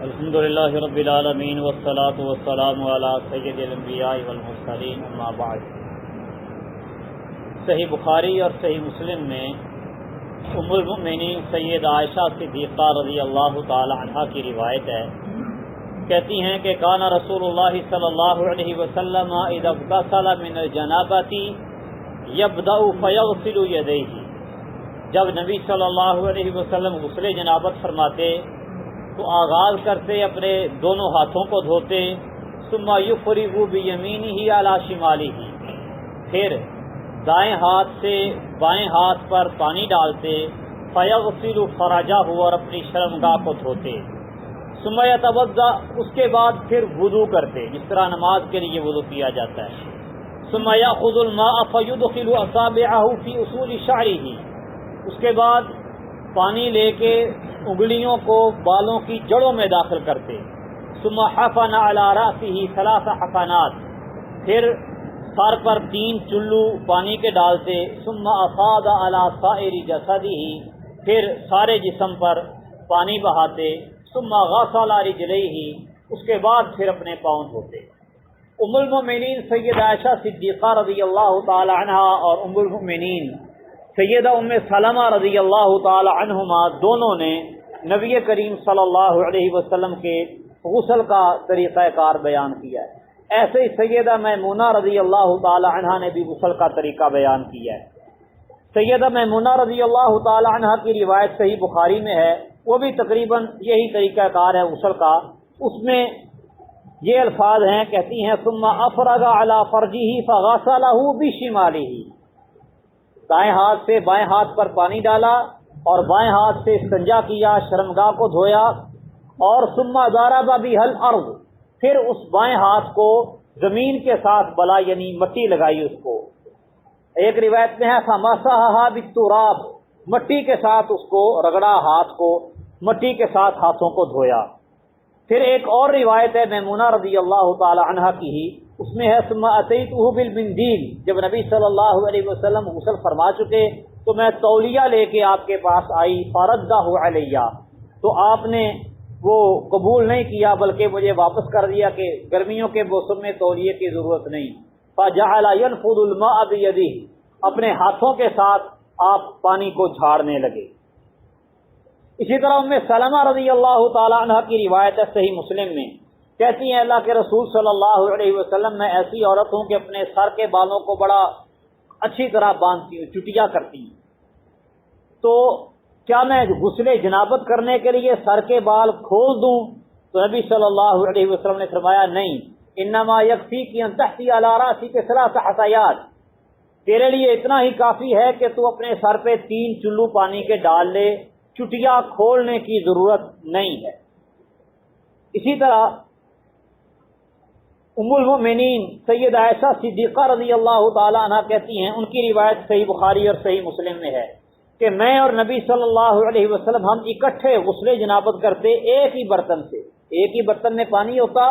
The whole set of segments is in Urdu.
الحمدللہ رب العالمین والصلاة والسلام علی سید الانبیاء والمرسلین اما بعد۔ صحیح بخاری اور صحیح مسلم میں ام المؤمنین سید عائشہ صدیقہ رضی اللہ تعالی عنہ کی روایت ہے، کہتی ہیں کہ کان رسول اللہ صلی اللہ علیہ وسلم اذا اغتسل من الجنابۃ یبدأ فیغسل یدیہ، جب نبی صلی اللہ علیہ وسلم غسل جنابت فرماتے تو آغاز کرتے اپنے دونوں ہاتھوں کو دھوتے، ثم یفرغ بیمینہ علی شمالہ، پھر دائیں ہاتھ سے بائیں ہاتھ پر پانی ڈالتے، فیغسل فرجہ، اور اپنی شرمگاہ کو دھوتے، ثم یتوضا، اس کے بعد پھر وضو کرتے جس طرح نماز کے لیے وضو کیا جاتا ہے، ثم یاخذ الماء فیدخل اصابعہ فی اصول شعرہ، اس کے بعد پانی لے کے انگلیوں کو بالوں کی جڑوں میں داخل کرتے، ثم حفن علی رأسہ ثلاث حفنات، پھر سر پر 3 چلو پانی کے ڈالتے، ثم افاض علی سائر جسدہ، پھر سارے جسم پر پانی بہاتے، ثم غسل رجلیہ، اس کے بعد پھر اپنے پاؤں دھوتے۔ ام المؤمنین سید عائشہ صدیقہ رضی اللہ تعالی عنہا اور ام المؤمنین سیدہ ام سلمہ رضی اللہ تعالی عنہما دونوں نے نبی کریم صلی اللہ علیہ وسلم کے غسل کا طریقہ کار بیان کیا ہے، ایسے ہی سیدہ میمونہ رضی اللہ تعالی عنہا نے بھی غسل کا طریقہ بیان کیا ہے۔ سیدہ میمونہ رضی اللہ تعالی عنہا کی روایت صحیح بخاری میں ہے، وہ بھی تقریباً یہی طریقہ کار ہے غسل کا، اس میں یہ الفاظ ہیں، کہتی ہیں ثم افرغ علی فرجہ فغسلہ بشمالہ، دائیں ہاتھ سے بائیں ہاتھ پر پانی ڈالا اور بائیں ہاتھ سے استنجا کیا، شرمگاہ کو دھویا، اور ثم ضرب بها الارض، پھر اس بائیں ہاتھ کو زمین کے ساتھ بلا یعنی مٹی لگائی اس کو۔ ایک روایت میں ہے فمسحها بالتراب، مٹی کے ساتھ اس کو رگڑا، ہاتھ کو مٹی کے ساتھ ہاتھوں کو دھویا۔ پھر ایک اور روایت ہے میمونہ رضی اللہ تعالی عنہا کی ہی، اس میں ہے ثم اتیتہ بالمندیل، جب نبی صلی اللہ علیہ وسلم غسل فرما چکے تو میں تولیہ لے کے آپ کے پاس آئی، فردہ علیہ، تو آپ نے وہ قبول نہیں کیا بلکہ مجھے واپس کر دیا کہ گرمیوں کے موسم میں تولیے کی ضرورت نہیں۔ فجعل ينفض الماء بيده، اپنے ہاتھوں کے ساتھ آپ پانی کو جھاڑنے لگے۔ اسی طرح ام سلمہ رضی اللہ تعالی عنہ کی روایت ہے صحیح مسلم میں، کہتی ہیں اللہ کے رسول صلی اللہ علیہ وسلم میں ایسی عورت ہوں کہ اپنے سر کے بالوں کو بڑا اچھی طرح باندھتی ہوں، چٹیا کرتی ہوں، تو کیا میں غسل جنابت کرنے کے لیے سر کے بال کھول دوں؟ تو نبی صلی اللہ علیہ وسلم نے فرمایا نہیں، انما یکفیک ان تحتی علی راسک ثلاث حثیات، تیرے لیے اتنا ہی کافی ہے کہ تو اپنے سر پہ 3 چلو پانی کے ڈال لے، چٹیا کھولنے کی ضرورت نہیں ہے۔ اسی طرح ام المؤمنین سید عائشہ صدیقہ رضی اللہ تعالی عنہ کہتی ہیں، ان کی روایت صحیح بخاری اور صحیح مسلم میں ہے کہ میں اور نبی صلی اللہ علیہ وسلم ہم اکٹھے غسل جنابت کرتے، ایک ہی برتن سے، ایک ہی برتن میں پانی ہوتا،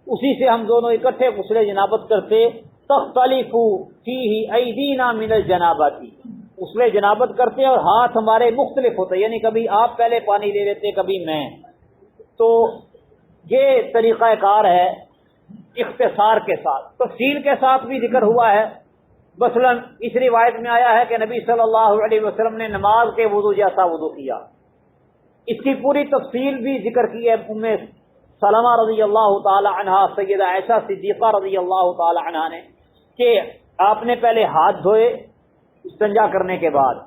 اسی سے ہم دونوں اکٹھے غسل جنابت کرتے، تختلف فیہ ایدینا من الجنابۃ، غسل جنابت کرتے اور ہاتھ ہمارے مختلف ہوتے، یعنی کبھی آپ پہلے پانی لے لیتے کبھی میں۔ تو یہ طریقہ کار ہے اختصار کے ساتھ، تفصیل کے ساتھ بھی ذکر ہوا ہے۔ مثلا اس روایت میں آیا ہے کہ نبی صلی اللہ علیہ وسلم نے نماز کے وضو جیسا وضو کیا، اس کی پوری تفصیل بھی ذکر کی ہے ام سلمہ رضی اللہ تعالی عنہا سیدہ عائشہ صدیقہ رضی اللہ تعالی عنہا نے، کہ آپ نے پہلے ہاتھ دھوئے استنجا کرنے کے بعد،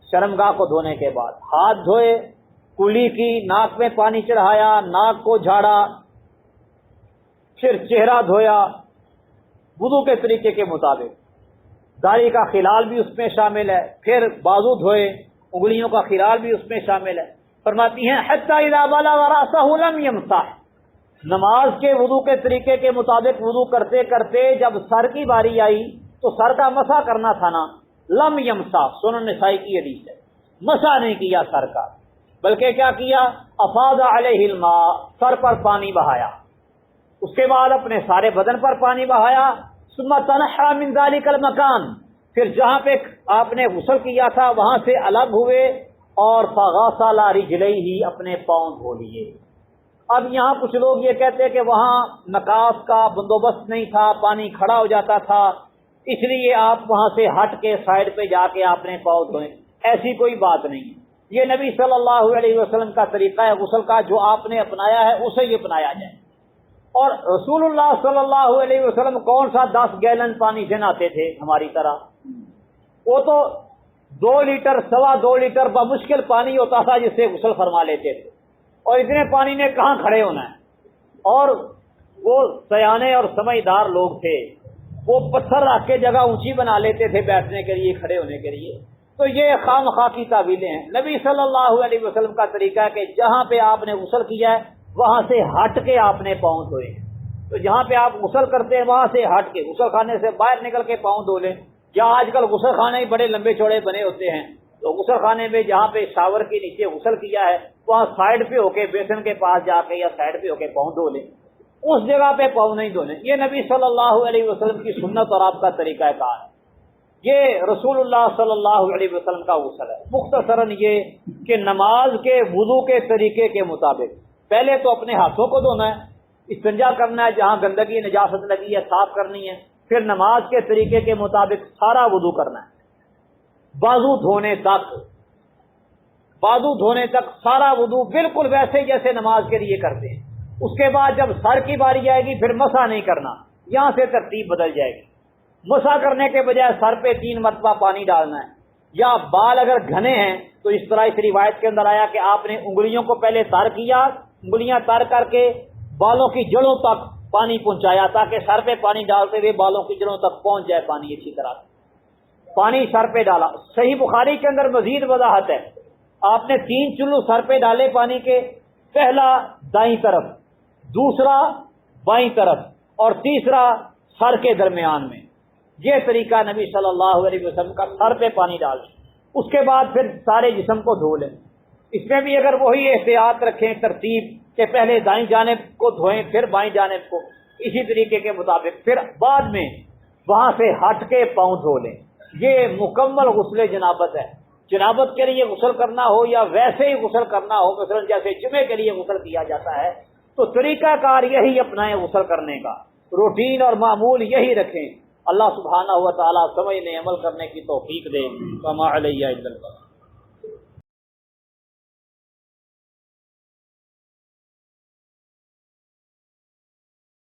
شرمگاہ کو دھونے کے بعد ہاتھ دھوئے، کلی کی، ناک میں پانی چڑھایا، ناک کو جھاڑا، پھر چہرہ دھویا وضو کے طریقے کے مطابق، داڑھی کا خلال بھی اس میں شامل ہے، پھر بازو دھوئے، انگلیوں کا خلال بھی اس میں شامل ہے۔ فرماتی ہیں حتی اذا بلغ رأسہ لم یمسح، نماز کے وضو کے طریقے کے مطابق وضو کرتے کرتے جب سر کی باری آئی تو سر کا مسح کرنا تھا نا، لم یمسح، سنن نسائی کی حدیث ہے، مسح نہیں کیا سر کا، بلکہ کیا کیا، افاض علیہ الماء، سر پر پانی بہایا، اس کے بعد اپنے سارے بدن پر پانی بہایا، ثم تنحى من ذلك المکان، پھر جہاں پہ آپ نے غسل کیا تھا وہاں سے الگ ہوئے اور فغسل رجلیہ، اپنے پاؤں دھو لیے۔ اب یہاں کچھ لوگ یہ کہتے ہیں کہ وہاں نکاس کا بندوبست نہیں تھا، پانی کھڑا ہو جاتا تھا، اس لیے آپ وہاں سے ہٹ کے سائڈ پہ جا کے آپ نے پاؤں دھوئے۔ ایسی کوئی بات نہیں ہے، یہ نبی صلی اللہ علیہ وسلم کا طریقہ ہے غسل کا، جو آپ نے اپنایا ہے اسے ہی اپنایا جائے۔ اور رسول اللہ صلی اللہ علیہ وسلم کون سا 10 گیلن پانی سے نہاتے تھے ہماری طرح؟ وہ تو 2 لیٹر 2.25 لیٹر بمشکل پانی ہوتا تھا جس سے غسل فرما لیتے تھے، اور اتنے پانی نے کہاں کھڑے ہونا ہے۔ اور وہ سیانے اور سمجھدار لوگ تھے، وہ پتھر رکھ کے جگہ اونچی بنا لیتے تھے بیٹھنے کے لیے، کھڑے ہونے کے لیے۔ تو یہ خام خواہ کی تعویلیں ہیں۔ نبی صلی اللہ علیہ وسلم کا طریقہ ہے کہ جہاں پہ آپ نے غسل کیا ہے وہاں سے ہٹ کے آپ نے پاؤں دھوئے۔ تو جہاں پہ آپ غسل کرتے ہیں وہاں سے ہٹ کے، غسل خانے سے باہر نکل کے پاؤں دھو لیں۔ یا آج کل غسل خانے بڑے لمبے چوڑے بنے ہوتے ہیں، تو غسل خانے میں جہاں پہ شاور کے نیچے غسل کیا ہے وہاں سائڈ پہ ہو کے بیسن کے پاس جا کے یا سائڈ پہ ہو کے پاؤں دھو لیں، اس جگہ پہ پاؤں نہیں دھونے۔ یہ نبی صلی اللہ علیہ وسلم کی سنت اور آپ کا طریقہ کار ہے، یہ رسول اللہ صلی اللہ علیہ وسلم کا غسل ہے۔ مختصراً یہ کہ نماز کے وضو کے طریقے کے مطابق پہلے تو اپنے ہاتھوں کو دھونا ہے، استنجا کرنا ہے، جہاں گندگی نجاست لگی ہے صاف کرنی ہے، پھر نماز کے طریقے کے مطابق سارا وضو کرنا ہے، بازو دھونے تک سارا وضو بالکل ویسے جیسے نماز کے لیے کرتے ہیں۔ اس کے بعد جب سر کی باری آئے گی پھر مسح نہیں کرنا، یہاں سے ترتیب بدل جائے گی۔ مسح کرنے کے بجائے سر پہ 3 مرتبہ پانی ڈالنا ہے، یا بال اگر گھنے ہیں تو اس طرح اس روایت کے اندر آیا کہ آپ نے انگلیوں کو پہلے تر کیا، انگلیاں تر کر کے بالوں کی جڑوں تک پانی پہنچایا تاکہ سر پہ پانی ڈالتے ہوئے بالوں کی جڑوں تک پہنچ جائے پانی اچھی طرح سے۔ پانی سر پہ ڈالا۔ صحیح بخاری کے اندر مزید وضاحت ہے، آپ نے 3 چلو سر پہ ڈالے پانی کے، پہلا دائیں طرف، دوسرا بائیں طرف، اور تیسرا سر کے درمیان میں۔ یہ طریقہ نبی صلی اللہ علیہ وسلم کا، سر پہ پانی ڈال دیں، اس کے بعد پھر سارے جسم کو دھو لیں۔ اس میں بھی اگر وہی احتیاط رکھیں ترتیب کہ پہلے دائیں جانب کو دھوئیں پھر بائیں جانب کو، اسی طریقے کے مطابق پھر بعد میں وہاں سے ہٹ کے پاؤں دھو لیں۔ یہ مکمل غسل جنابت ہے۔ جنابت کے لیے غسل کرنا ہو یا ویسے ہی غسل کرنا ہو، مثلا جیسے جمعے کے لیے غسل کیا جاتا ہے، تو طریقہ کار یہی اپنائیں غسل کرنے کا، روٹین اور معمول یہی رکھیں۔ اللہ سبحانہ و تعالیٰ سمجھنے عمل کرنے کی توفیق دے۔ وما علیہ الا البلاغ۔